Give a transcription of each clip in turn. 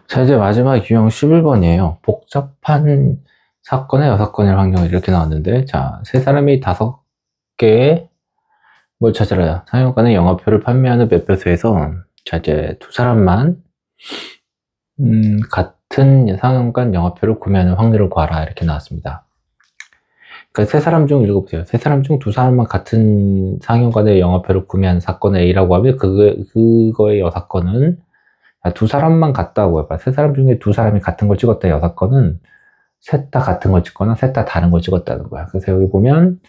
자, 이제 마지막 유형 11번이에요. 복잡한 사건의 6건일 확률 이렇게 나왔는데, 자, 세 사람이 5개의 뭘 찾으라. 상용관의 영화표를 판매하는 매표소에서, 자, 이제 두 사람만, 같은 상용관 영화표를 구매하는 확률을 구하라. 이렇게 나왔습니다. 그러니까 세 사람 중 읽어보세요. 세 사람 중 두 사람만 같은 상용관의 영화표를 구매하는 사건을 A라고 하면, 그거의 여사건은 두 사람만 같다고 해봐. 세 사람 중에 두 사람이 같은 걸 찍었다 여사건은 셋 다 같은 걸 찍거나 셋 다 다른 걸 찍었다는 거야. 그래서 여기 보면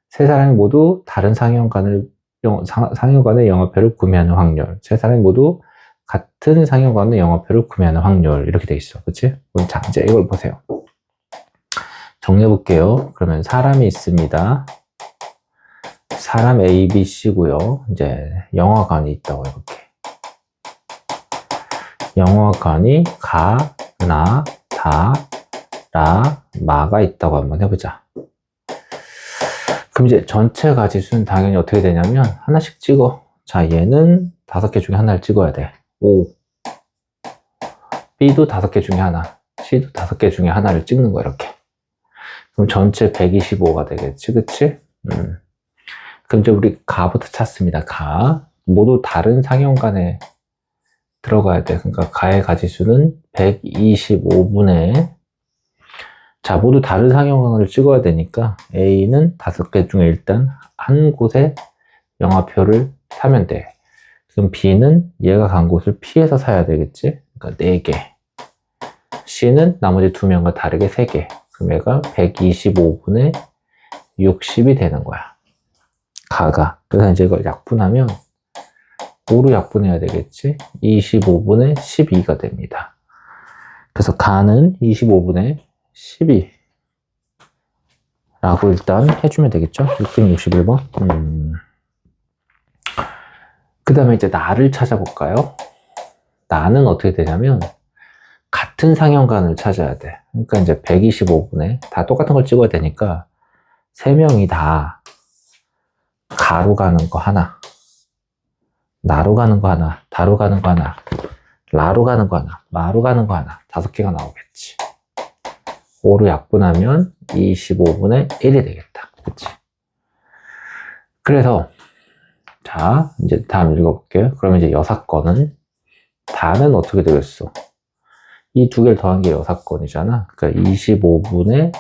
세 사람이 모두 다른 상용관의 영화표를 구매하는 확률, 세 사람이 모두 같은 상용관의 영화표를 구매하는 확률 이렇게 돼 있어. 그치? 자, 이제 이걸 보세요. 정리해 볼게요. 그러면 사람이 있습니다. 사람 A, B, C고요. 이제 영화관이 있다고 해볼게. 영화관이 가, 나, 다, 라, 마가 있다고 한번 해보자. 그럼 이제 전체 가지수는 당연히 어떻게 되냐면 하나씩 찍어. 자, 얘는 5개 중에 하나를 찍어야 돼. 5. B도 5개 중에 하나, C도 5개 중에 하나를 찍는 거야, 이렇게. 그럼 전체 125가 되겠지, 그치? 그럼 이제 우리 가부터 찾습니다. 가. 모두 다른 상용관에 들어가야 돼. 그러니까 가의 가지수는 125분의, 자, 모두 다른 상용관을 찍어야 되니까 A는 5개 중에 일단 한 곳에 영화표를 사면 돼. 그럼 B는 얘가 간 곳을 피해서 사야 되겠지? 그러니까 4개. C는 나머지 2명과 다르게 3개. 그럼 얘가 125분의 60이 되는 거야. 가가. 그래서 이제 이걸 약분하면 5로 약분해야 되겠지? 25분의 12가 됩니다. 그래서 가는 25분의 12 라고 일단 해주면 되겠죠? 661번. 그 다음에 이제 나를 찾아볼까요? 나는 어떻게 되냐면 같은 상용관을 찾아야 돼. 그러니까 이제 125분의 다 똑같은 걸 찍어야 되니까 3명이 다 가로 가는 거 하나, 나로 가는 거 하나, 다로 가는 거 하나, 라로 가는 거 하나, 마로 가는 거 하나, 5개가 나오겠지. 5로 약분하면 25분의 1이 되겠다. 그치? 그래서, 자, 이제 다음 읽어볼게요. 그러면 이제 여사건은, 다는 어떻게 되겠어? 이 두 개를 더한 게 여사건이잖아. 그러니까 25분의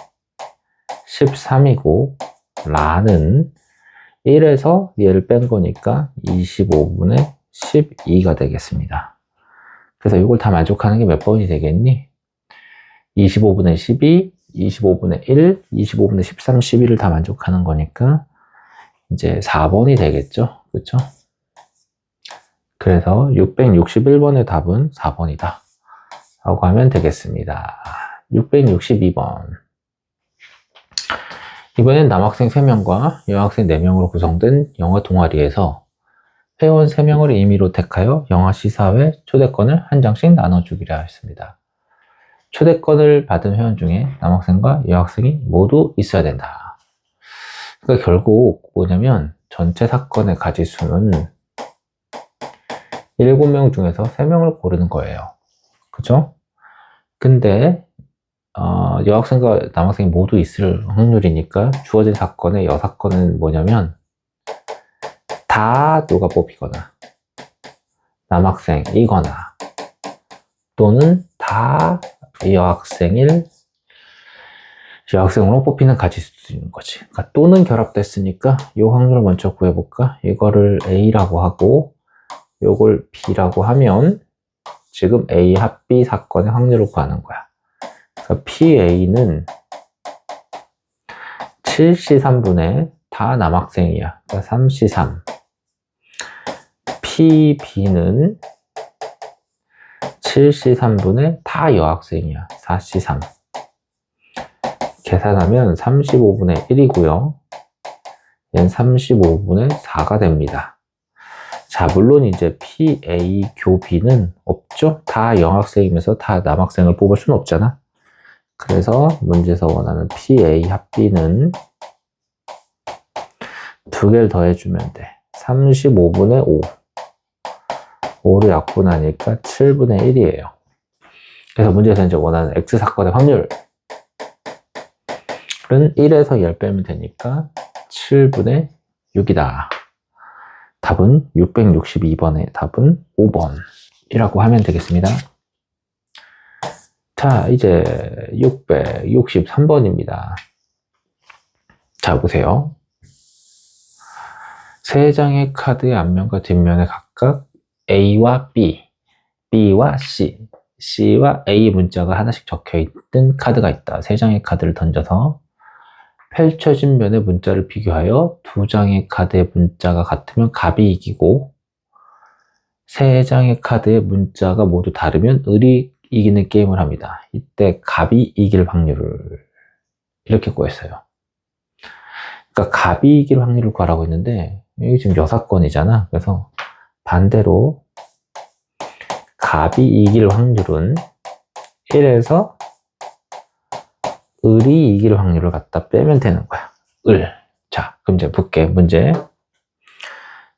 13이고, 라는 1에서 얘를 뺀 거니까 25분의 12가 되겠습니다. 그래서 이걸 다 만족하는 게 몇 번이 되겠니? 25분의 12, 25분의 1, 25분의 13, 12를 다 만족하는 거니까 이제 4번이 되겠죠? 그렇죠? 그래서 661번의 답은 4번이다 라고 하면 되겠습니다. 662번. 이번엔 남학생 3명과 여학생 4명으로 구성된 영화 동아리에서 회원 3명을 임의로 택하여 영화 시사회 초대권을 한 장씩 나눠주기로 했습니다. 초대권을 받은 회원 중에 남학생과 여학생이 모두 있어야 된다. 그러니까 결국 뭐냐면 전체 사건의 가지수는 7명 중에서 3명을 고르는 거예요. 그죠? 근데 여학생과 남학생이 모두 있을 확률이니까 주어진 사건의 여사건은 뭐냐면 다 누가 뽑히거나 남학생이거나 또는 다 여학생으로 뽑히는 가지수인 거지. 그러니까 또는 결합됐으니까 이 확률을 먼저 구해볼까? 이거를 A라고 하고 이걸 B라고 하면 지금 A 합 B 사건의 확률을 구하는 거야. 그러니까 PA는 7C3분의 다 남학생이야. 그러니까 3C3. PB는 7C3분의 다 여학생이야. 4C3. 계산하면 35분의 1이고요. 얘는 35분의 4가 됩니다. 자, 물론 이제 PA 교 B는 없죠? 다 여학생이면서 다 남학생을 뽑을 수는 없잖아. 그래서 문제에서 원하는 PA 합 B는 2개를 더해주면 돼. 35분의 5. 5를 약분하니까 7분의 1이에요. 그래서 문제에서 이제 원하는 X 사건의 확률은 1에서 10 빼면 되니까 7분의 6이다. 답은 662번의 답은 5번 이라고 하면 되겠습니다. 자, 이제 663번입니다. 자, 보세요. 세 장의 카드의 앞면과 뒷면에 각각 A와 B, B와 C, C와 A 문자가 하나씩 적혀있는 카드가 있다. 세 장의 카드를 던져서 펼쳐진 면의 문자를 비교하여 두 장의 카드의 문자가 같으면 갑이 이기고 세 장의 카드의 문자가 모두 다르면 을이 이기는 게임을 합니다. 이때 갑이 이길 확률을 이렇게 구했어요. 그러니까 갑이 이길 확률을 구하라고 했는데 이게 지금 여사건이잖아. 그래서 반대로 갑이 이길 확률은 1에서 을이 이길 확률을 갖다 빼면 되는 거야. 을. 자, 그럼 이제 볼게. 문제.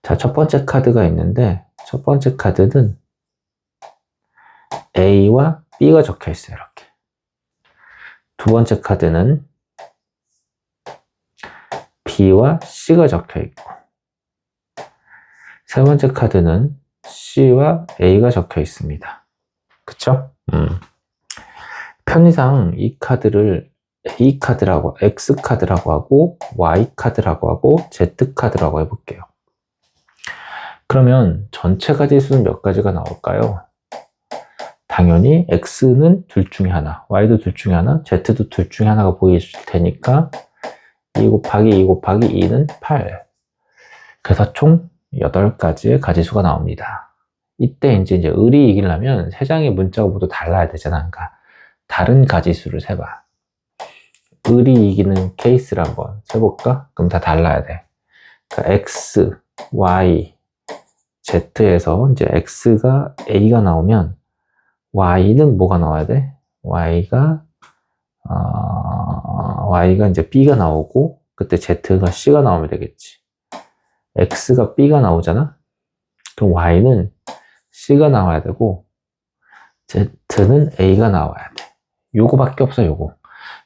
자, 첫 번째 카드가 있는데 첫 번째 카드는 A와 B가 적혀 있어요. 이렇게. 두 번째 카드는 B와 C가 적혀 있고 세 번째 카드는 C와 A가 적혀 있습니다. 그쵸? 편의상 이 카드를 A 카드라고, X 카드라고 하고 Y 카드라고 하고 Z 카드라고 해볼게요. 그러면 전체 가지수는 몇 가지가 나올까요? 당연히 X는 둘 중에 하나, Y도 둘 중에 하나, Z도 둘 중에 하나가 보일 테니까 2 곱하기 2 곱하기 2는 8. 그래서 총 8가지의 가지수가 나옵니다. 이때 이제 을이 이기려면 세 장의 문자가 모두 달라야 되잖아. 그러니까 다른 가지수를 세봐. 을이 이기는 케이스를 한번 세볼까? 그럼 다 달라야 돼. 그러니까 X, Y, Z에서 이제 X가 A가 나오면 Y는 뭐가 나와야 돼? Y가 이제 B가 나오고 그때 Z가 C가 나오면 되겠지. X가 B가 나오잖아? 그럼 Y는 C가 나와야 되고 Z는 A가 나와야 돼. 요거밖에 없어. 요거.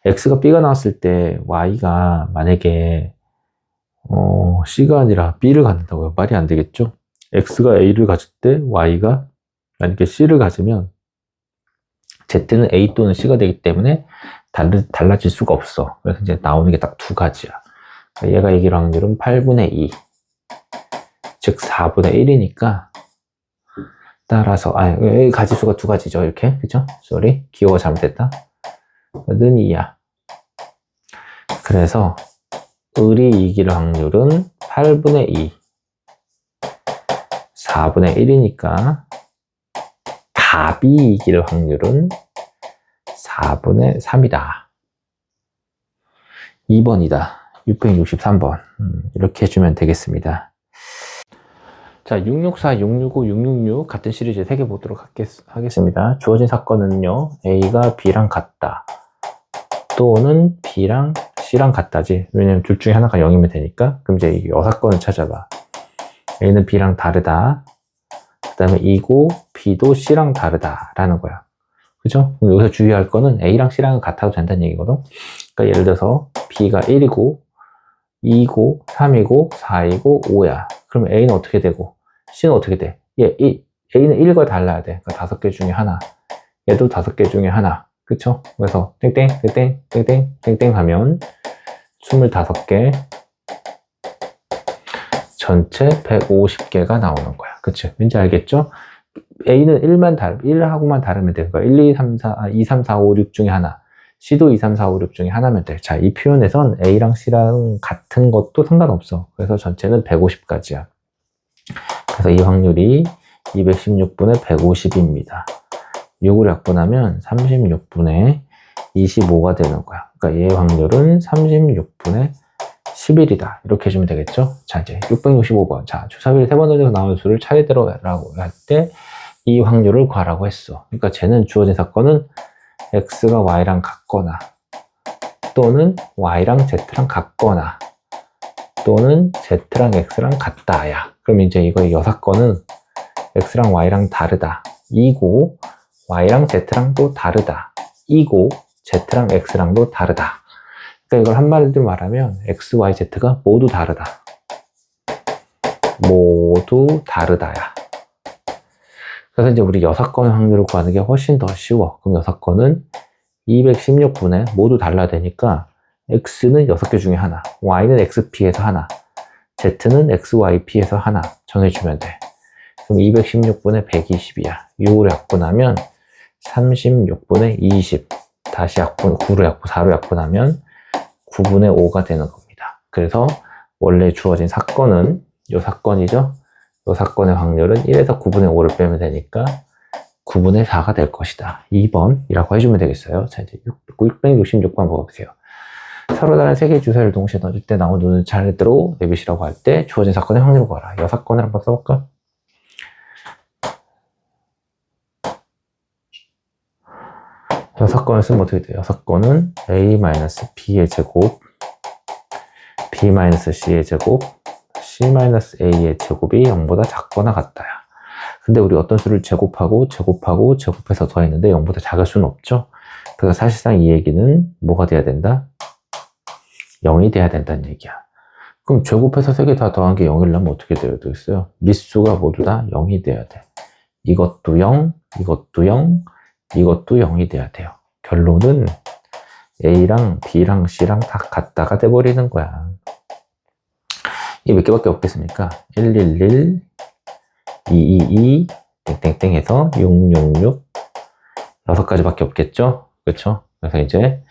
X가 B가 나왔을 때 Y가 만약에 C가 아니라 B를 갖는다고요? 말이 안 되겠죠? X가 A를 가질 때 Y가 만약에 C를 가지면 Z는 A 또는 C가 되기 때문에 달라질 수가 없어. 그래서 이제 나오는 게 딱 두 가지야. 얘가 이길 확률은 8분의 2. 즉 4분의 1이니까 따라서 여기 가지수가 두 가지죠. 이렇게. 그죠? 쏘리. 기호가 잘못됐다. 는 2야. 그래서 을이 이길 확률은 8분의 2. 4분의 1이니까 갑이 이길 확률은 4분의 3이다. 2번이다. 663번. 이렇게 해주면 되겠습니다. 자, 664, 665, 666 같은 시리즈 3개 보도록 하겠습니다. 주어진 사건은요. A가 B랑 같다. 또는 B랑 C랑 같다지. 왜냐면 둘 중에 하나가 0이면 되니까. 그럼 이제 이 여사건을 찾아봐. A는 B랑 다르다. 그 다음에 E고 B도 C랑 다르다라는 거야. 그죠? 그럼 여기서 주의할 거는 A랑 C랑은 같아도 된다는 얘기거든. 그러니까 예를 들어서 B가 1이고 2고 3이고 4이고 5야. 그럼 A는 어떻게 되고 C는 어떻게 돼? A는 1과 달라야 돼. 그러니까 5개 중에 하나. 얘도 5개 중에 하나. 그쵸? 그래서 땡땡 땡땡 땡땡 땡땡 하면 25개 전체 150개가 나오는 거야. 그치? 왠지 알겠죠? A는 1하고만 다르면 돼. 그러니까 2, 3, 4, 5, 6 중에 하나. C도 2, 3, 4, 5, 6 중에 하나면 돼. 자, 이 표현에선 A랑 C랑 같은 것도 상관없어. 그래서 전체는 150까지야. 그래서 이 확률이 216분의 150입니다. 6을 약분하면 36분의 25가 되는 거야. 그러니까 얘의 확률은 36분의 11이다. 이렇게 해주면 되겠죠? 자, 이제 665번. 자, 주사위를 3번 던져서 나온 수를 차례대로라고 할 때 이 확률을 구하라고 했어. 그러니까 쟤는 주어진 사건은 X가 Y랑 같거나 또는 Y랑 Z랑 같거나 또는 Z랑 X랑 같다야. 그럼 이제 이거 여사건은 X랑 Y랑 다르다. 이고 Y랑 Z랑 또 다르다. 이고 Z랑 X랑도 다르다. 그러니까 이걸 한마디로 말하면 X, Y, Z가 모두 다르다. 모두 다르다야. 그래서 이제 우리 여사건의 확률을 구하는 게 훨씬 더 쉬워. 그럼 여사건은 216분의 모두 달라야 되니까 X는 6개 중에 하나, Y는 XP에서 하나, Z는 XYP에서 하나 정해주면 돼. 그럼 216분의 120이야. 6으로 약분하면 36분의 20. 다시 약분, 9로 약분, 4로 약분하면 9분의 5가 되는 겁니다. 그래서 원래 주어진 사건은 이 사건이죠. 이 사건의 확률은 1에서 9분의 5를 빼면 되니까 9분의 4가 될 것이다. 2번이라고 해주면 되겠어요. 자, 이제 666번 봐보세요. 서로 다른 세 개의 주사를 동시에 넣어줄 때 나온 눈을 차례대로 내비시라고 할 때 주어진 사건의 확률을 구하라. 이 사건을 한번 써볼까? 이 사건을 쓰면 어떻게 돼요? 이 사건은 A-B의 제곱, B-C의 제곱, C-A의 제곱이 0보다 작거나 같다야. 근데 우리 어떤 수를 제곱해서 더했는데 0보다 작을 수는 없죠. 그래서 사실상 이 얘기는 뭐가 돼야 된다? 0이 돼야 된다는 얘기야. 그럼 제곱해서 3개 다 더한 게 0이려면 어떻게 돼야 되겠어요? 밑수가 모두 다 0이 돼야 돼. 이것도 0, 이것도 0, 이것도 0이 돼야 돼요. 결론은 A랑 B랑 C랑 다 같다가 돼버리는 거야. 이게 몇 개밖에 없겠습니까? 111, 222, 땡땡땡 해서 666, 6가지밖에 없겠죠? 그렇죠? 그래서 이제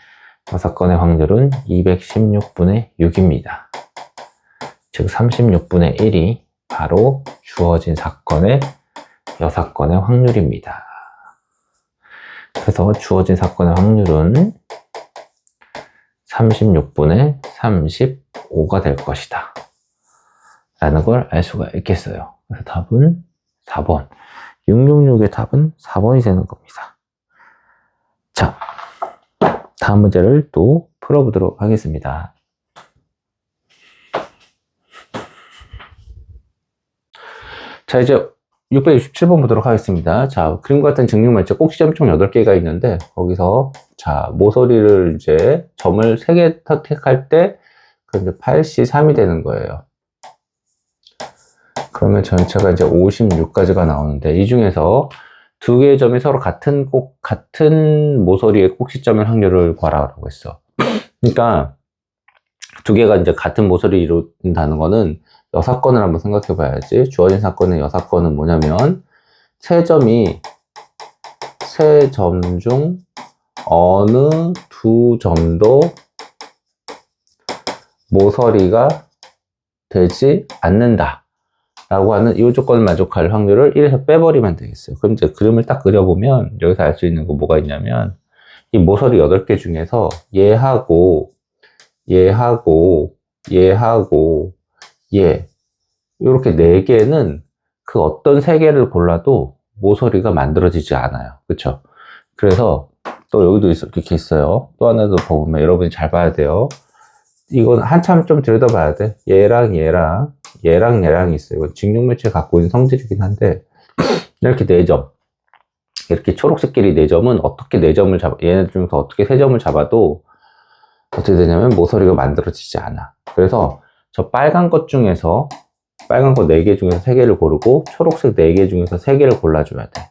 사건의 확률은 216분의 6입니다. 즉 36분의 1이 바로 주어진 사건의 여사건의 확률입니다. 그래서 주어진 사건의 확률은 36분의 35가 될 것이다. 라는 걸 알 수가 있겠어요. 그래서 답은 4번. 666의 답은 4번이 되는 겁니다. 자, 다음 문제를 또 풀어보도록 하겠습니다. 자, 이제 667번 보도록 하겠습니다. 자, 그림과 같은 증류물체 꼭지점이 총 8개가 있는데, 거기서, 자, 모서리를 이제 점을 3개 선택할 때, 그 이제 8C3이 되는 거예요. 그러면 전체가 이제 56가지가 나오는데, 이 중에서 2개의 점이 서로 같은 모서리의 꼭지점의 확률을 구하라고 했어. 그러니까, 2개가 이제 같은 모서리를 이룬다는 거는, 여사건을 한번 생각해 봐야지. 주어진 사건의 여사건은 뭐냐면, 세 점 중 어느 2점도 모서리가 되지 않는다. 라고 하는 이 조건을 만족할 확률을 1에서 빼버리면 되겠어요. 그럼 이제 그림을 딱 그려보면, 여기서 알 수 있는 거 뭐가 있냐면, 이 모서리 8개 중에서 얘하고, 이렇게 4개는 그 어떤 3개를 골라도 모서리가 만들어지지 않아요. 그쵸? 그래서 또 여기도 이렇게 있어요. 또 하나 더 보면 여러분이 잘 봐야 돼요. 이건 한참 좀 들여다봐야 돼. 얘랑 얘랑이 있어요. 이건 직육면체 갖고 있는 성질이긴 한데, 이렇게 4점. 이렇게 초록색끼리 4점은 어떻게 4점을 얘네 중에서 어떻게 3점을 잡아도 어떻게 되냐면 모서리가 만들어지지 않아. 그래서 저 빨간 것 중에서 빨간 거 4개 중에서 3개를 고르고 초록색 4개 중에서 3개를 골라줘야 돼.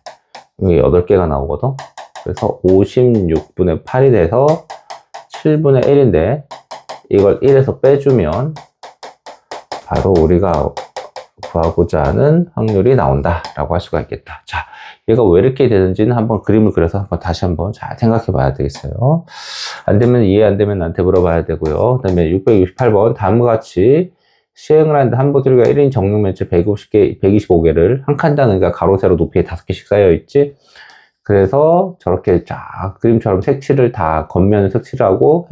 이게 8개가 나오거든. 그래서 56분의 8이 돼서 7분의 1인데 이걸 1에서 빼주면 바로 우리가 구하고자 하는 확률이 나온다 라고 할 수가 있겠다. 자, 얘가 왜 이렇게 되는지는 한번 그림을 그려서 다시 한번 잘 생각해 봐야 되겠어요. 안 되면 이해 안 되면 나한테 물어봐야 되고요. 그 다음에 668번 다음과 같이 시행을 하는데 한 모서리가 1인 정육면체 125개를 한 칸당이가 가로 세로 높이에 5개씩 쌓여 있지. 그래서 저렇게 쫙 그림처럼 색칠을 다 겉면을 색칠하고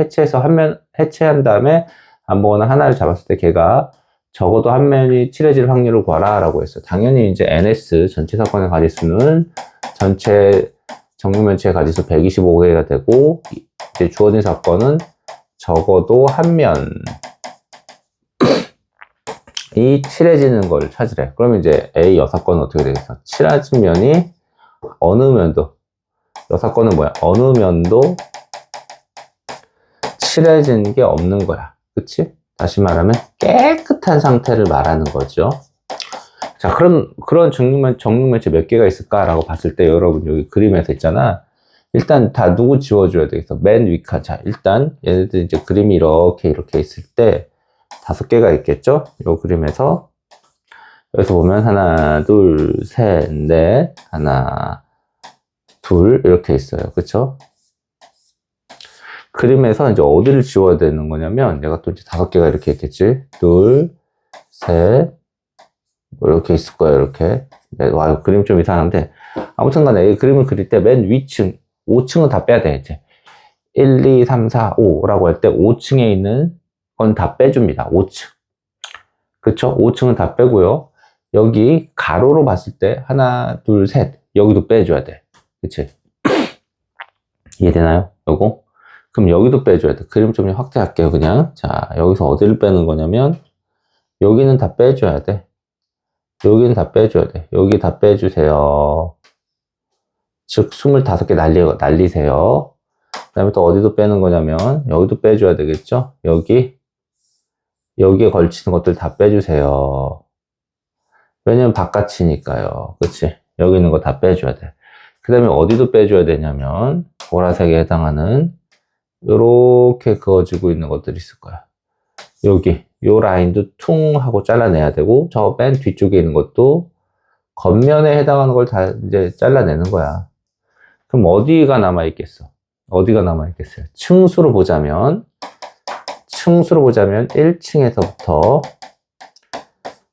해체한 다음에 아무거나 하나를 잡았을 때 걔가 적어도 한 면이 칠해질 확률을 구하라 라고 했어요. 당연히 이제 NS 전체 사건의 가지수는 전체 정육면체의 가지수 125개가 되고, 이제 주어진 사건은 적어도 한 면이 칠해지는 걸 찾으래. 그러면 이제 A 여사건은 어떻게 되겠어? 칠해진 면이 어느 면도 여섯 건은 뭐야? 어느 면도 칠해진 게 없는 거야. 그치? 다시 말하면 깨끗한 상태를 말하는 거죠. 자, 그런 정육면체 몇 개가 있을까라고 봤을 때 여러분 여기 그림에서 있잖아. 일단 다 누구 지워줘야 되겠어? 맨 위칸. 자, 일단 얘네들 이제 그림이 이렇게 있을 때 5개가 있겠죠? 요 그림에서 여기서 보면 하나, 둘, 셋, 넷, 하나, 둘 이렇게 있어요. 그쵸? 그림에서 이제 어디를 지워야 되는 거냐면 얘가 또 이제 5개가 이렇게 있겠지? 둘, 셋, 뭐 이렇게 있을 거예요. 이렇게. 네, 와, 그림 좀 이상한데 아무튼 간에 이 그림을 그릴 때 맨 위층 5층은 다 빼야 돼. 이제 1, 2, 3, 4, 5라고 할 때 5층에 있는 건 다 빼줍니다. 5층. 그쵸? 5층은 다 빼고요. 여기 가로로 봤을 때 하나, 둘, 셋 여기도 빼줘야 돼. 그치? 이해되나요? 요거? 그럼 여기도 빼줘야 돼. 그림 좀 확대할게요. 그냥. 자, 여기서 어디를 빼는 거냐면 여기는 다 빼줘야 돼. 여기는 다 빼줘야 돼. 여기 다 빼주세요. 즉 25개 날리세요. 그 다음에 또 어디도 빼는 거냐면 여기도 빼줘야 되겠죠. 여기에 걸치는 것들 다 빼주세요. 왜냐면 바깥이니까요. 그치? 여기 있는 거 다 빼줘야 돼. 그 다음에 어디도 빼줘야 되냐면 보라색에 해당하는 이렇게 그어지고 있는 것들이 있을 거야. 여기 요 라인도 퉁 하고 잘라내야 되고 저 맨 뒤쪽에 있는 것도 겉면에 해당하는 걸 다 이제 잘라내는 거야. 그럼 어디가 남아있겠어? 어디가 남아있겠어요? 층수로 보자면 1층에서부터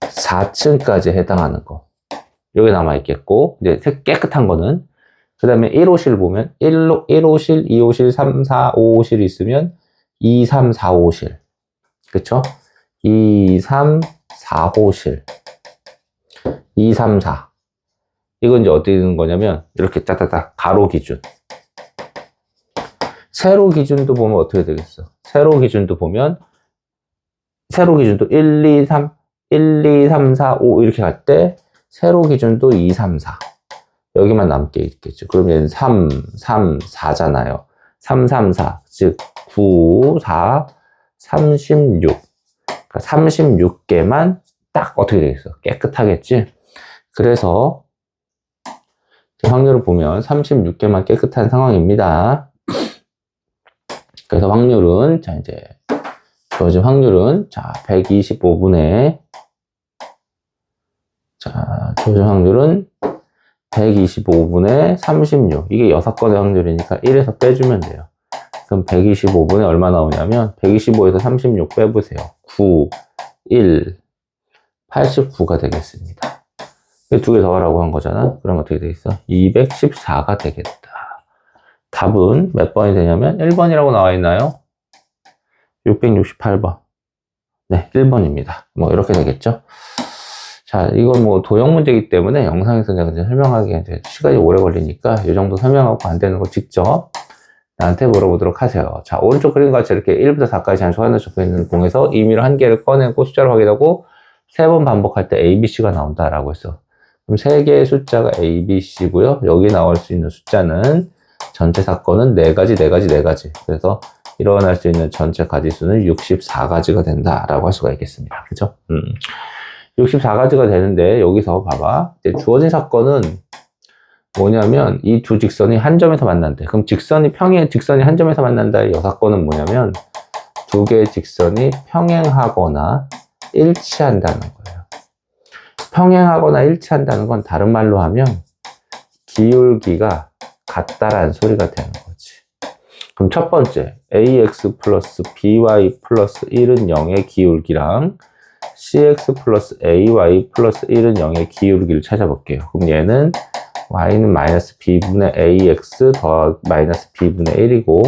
4층까지 해당하는 거 여기 남아있겠고 이제 깨끗한 거는 그 다음에 1호실 보면 1호실, 2호실, 3, 4, 5호실이 있으면 2, 3, 4, 5호실 그쵸? 2, 3, 4호실 2, 3, 4 이건 이제 어떻게 되는 거냐면 이렇게 따다닥 가로 기준 세로 기준도 보면 어떻게 되겠어? 세로 기준도 보면 세로 기준도 1, 2, 3 1, 2, 3, 4, 5 이렇게 갈 때 세로 기준도 2, 3, 4 여기만 남게 있겠죠. 그러면 얘는 3, 3, 4잖아요. 3, 3, 4 즉 9, 4, 36 그러니까 36개만 딱 어떻게 되겠어? 깨끗하겠지? 그래서 확률을 보면 36개만 깨끗한 상황입니다. 그래서 확률은 자 이제 주어진 확률은 자 125분의 자 주어진 확률은 125분의 36 이게 6건의 확률이니까 1에서 빼주면 돼요. 그럼 125분의 얼마 나오냐면 125에서 36 빼보세요. 9, 1, 89가 되겠습니다. 두 개 더하라고 한 거잖아. 그럼 어떻게 되겠어? 214가 되겠다. 답은 몇 번이 되냐면 1번이라고 나와 있나요? 668번. 네, 1번입니다. 뭐 이렇게 되겠죠. 자, 이건 뭐 도형 문제이기 때문에 영상에서 내가 이제 설명하기에 이제 시간이 오래 걸리니까 이 정도 설명하고 안 되는 거 직접 나한테 물어보도록 하세요. 자, 오른쪽 그림과 같이 이렇게 1부터 4까지 단수가 하나 적혀 있는 봉에서 임의로 한 개를 꺼내고 숫자로 확인하고 3번 반복할 때 A, B, C가 나온다라고 했어. 그럼 3개의 숫자가 A, B, C고요. 여기 나올 수 있는 숫자는 전체 사건은 4가지. 그래서 일어날 수 있는 전체 가지수는 64가지가 된다라고 할 수가 있겠습니다. 그죠? 64가지가 되는데 여기서 봐봐. 이제 주어진 사건은 뭐냐면 이 두 직선이 한 점에서 만난대. 그럼 직선이 한 점에서 만난다의 여사건은 뭐냐면 두 개의 직선이 평행하거나 일치한다는 거예요. 평행하거나 일치한다는 건 다른 말로 하면 기울기가 같다라는 소리가 되는 거지. 그럼 첫 번째 ax 플러스 by 플러스 1은 0의 기울기랑 cx 플러스 ay 플러스 1은 0의 기울기를 찾아볼게요. 그럼 얘는 y는 마이너스 b분의 ax 더하기 마이너스 b분의 1이고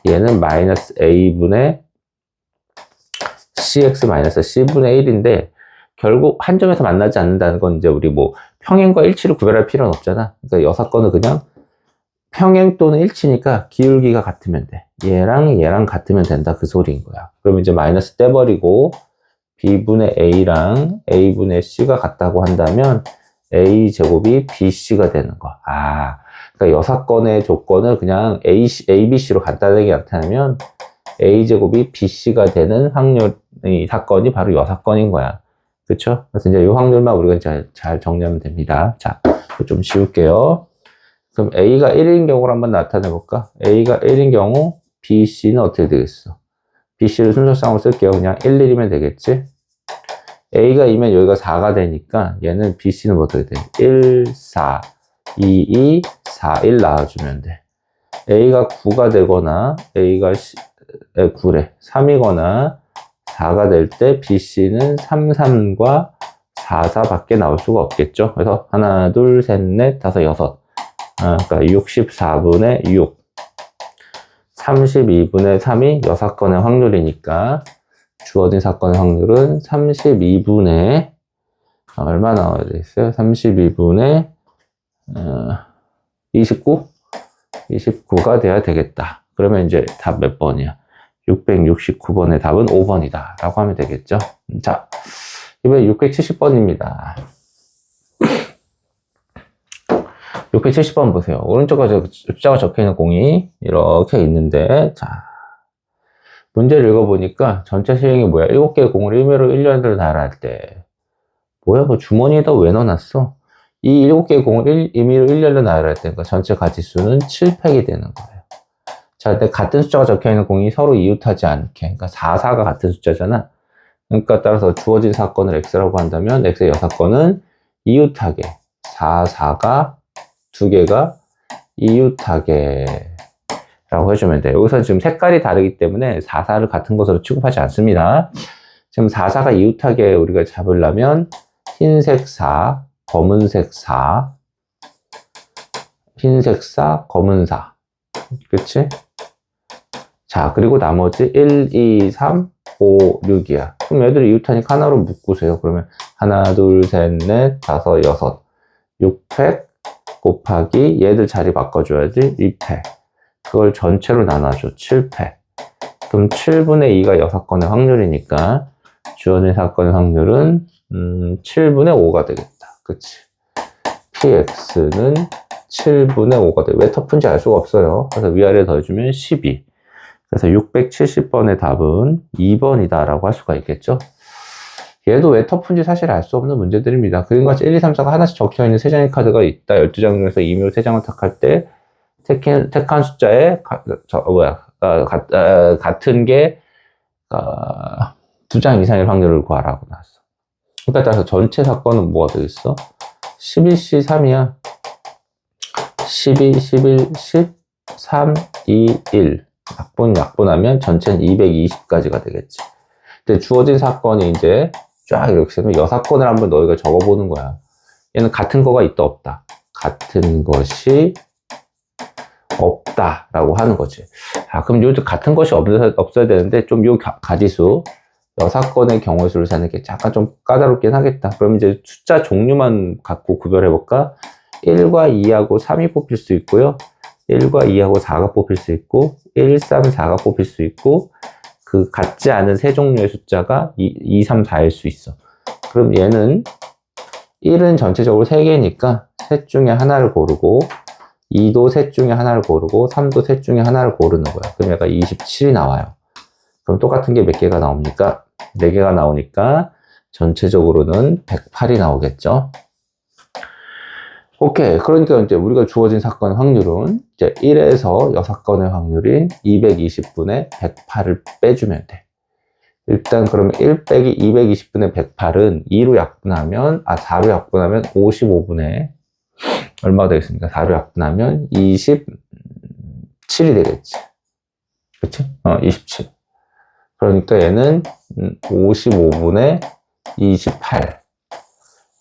얘는 마이너스 a분의 cx 마이너스 c분의 1인데 결국 한 점에서 만나지 않는다는 건 이제 우리 뭐 평행과 일치를 구별할 필요는 없잖아. 그러니까 여사건은 그냥 평행 또는 일치니까 기울기가 같으면 돼. 얘랑 같으면 된다 그 소리인 거야. 그럼 이제 마이너스 떼버리고 b분의 a랑 a분의 c가 같다고 한다면 a 제곱이 bc가 되는 거. 그러니까 그러니까 6건의 조건을 그냥 A, B, C로 간단하게 나타내면 A제곱이 BC가 되는 확률, 이 사건이 바로 6건인 거야. 그쵸? 그래서 이제 이 확률만 우리가 잘 정리하면 됩니다. 자, 좀 지울게요. 그럼 A가 1인 경우를 한번 나타내 볼까? A가 1인 경우 BC는 어떻게 되겠어? BC를 순서상으로 쓸게요. 그냥 1, 1이면 되겠지? A가 2면 여기가 4가 되니까 얘는 BC는 어떻게 돼? 1, 4, 2, 2, 4, 1 나와주면 돼. A가 9가 되거나 A가 9래. 3이거나 4가 될 때 BC는 3, 3과 4, 4밖에 나올 수가 없겠죠. 그래서 하나, 둘, 셋, 넷, 다섯, 여섯. 그러니까 64분의 6. 32분의 3이 6건의 확률이니까 주어진 사건의 확률은 32분의 얼마 나와야 되겠어요? 32분의 29? 29가 돼야 되겠다. 그러면 이제 답 몇 번이야? 669번의 답은 5번이다 라고 하면 되겠죠. 자, 이번에 670번입니다 670번 보세요. 오른쪽에 숫자가 적혀있는 공이 이렇게 있는데, 자, 문제를 읽어보니까 전체 수량이 뭐야? 7개의 공을 임의로 1년을 나열할 때, 뭐야? 그 주머니에다 왜 넣어놨어? 이 7개의 공을 임의로 1년을 나열할 때, 그러니까 전체 가지수는 7팩이 되는 거예요. 자, 근데 같은 숫자가 적혀있는 공이 서로 이웃하지 않게, 그러니까 4, 4가 같은 숫자잖아. 그러니까 따라서 주어진 사건을 X라고 한다면, X의 6건은 이웃하게, 4, 4가 2개가 이웃하게 라고 해주면 돼요. 여기서 지금 색깔이 다르기 때문에 4, 4를 같은 것으로 취급하지 않습니다. 지금 4, 4가 이웃하게 우리가 잡으려면 흰색 4, 검은색 4, 흰색 4, 검은 4. 그치? 자, 그리고 나머지 1, 2, 3, 5, 6이야. 그럼 얘들이 이웃하니까 하나로 묶으세요. 그러면 하나, 둘, 셋, 넷, 다섯, 여섯. 6팩 곱하기 얘들 자리 바꿔줘야지 2팩. 그걸 전체로 나눠줘. 7팩. 그럼 7분의 2가 6건의 확률이니까 주어진 사건의 확률은 7분의 5가 되겠다. 그치? PX는 7분의 5가 돼. 왜 터프인지 알 수가 없어요. 그래서 위아래 더해주면 12. 그래서 670번의 답은 2번이다 라고 할 수가 있겠죠. 얘도 왜 터프인지 사실 알 수 없는 문제들입니다. 그림같이 1, 2, 3, 4가 하나씩 적혀있는 3장의 카드가 있다. 12장 중에서 임의로 3장을 택할 때 택한 숫자에 같은 게 2장 이상일 확률을 구하라고 나왔어. 그러니까 따라서 전체 사건은 뭐가 되겠어? 11C 3이야. 12, 11, 10, 3, 2, 1. 약분하면 전체는 220까지가 되겠지. 근데 주어진 사건이 이제 쫙 이렇게 되면 6건을 한번 너희가 적어보는 거야. 얘는 같은 거가 있다 없다. 같은 것이 없다라고 하는 거지. 아, 그럼 요 같은 것이 없어야 되는데 좀 요 가지수 6건의 경우 수를 세는 게 약간 좀 까다롭긴 하겠다. 그럼 이제 숫자 종류만 갖고 구별해 볼까? 1과 2하고 3이 뽑힐 수 있고요. 1과 2하고 4가 뽑힐 수 있고 1, 3, 4가 뽑힐 수 있고 그 같지 않은 세 종류의 숫자가 2, 3, 4일 수 있어. 그럼 얘는 1은 전체적으로 3개니까 셋 중에 하나를 고르고 2도 셋 중에 하나를 고르고 3도 셋 중에 하나를 고르는 거야. 그럼 얘가 27이 나와요. 그럼 똑같은 게 몇 개가 나옵니까? 4개가 나오니까 전체적으로는 108이 나오겠죠. 오케이. 그러니까 이제 우리가 주어진 사건의 확률은 이제 1에서 6건의 확률인 220분의 108을 빼주면 돼. 일단 그러면 1 빼기 220분의 108은 2로 약분하면, 4로 약분하면 55분의 얼마가 되겠습니까? 4로 약분하면 27이 되겠지. 그치? 27. 그러니까 얘는 55분의 28.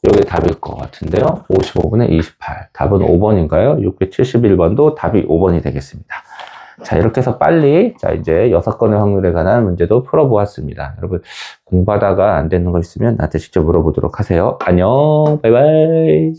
이게 답일 것 같은데요. 55분의 28. 답은 5번인가요? 671번도 답이 5번이 되겠습니다. 자, 이렇게 해서 빨리, 자, 이제 6건의 확률에 관한 문제도 풀어보았습니다. 여러분, 공부하다가 안 되는 거 있으면 나한테 직접 물어보도록 하세요. 안녕, 바이바이.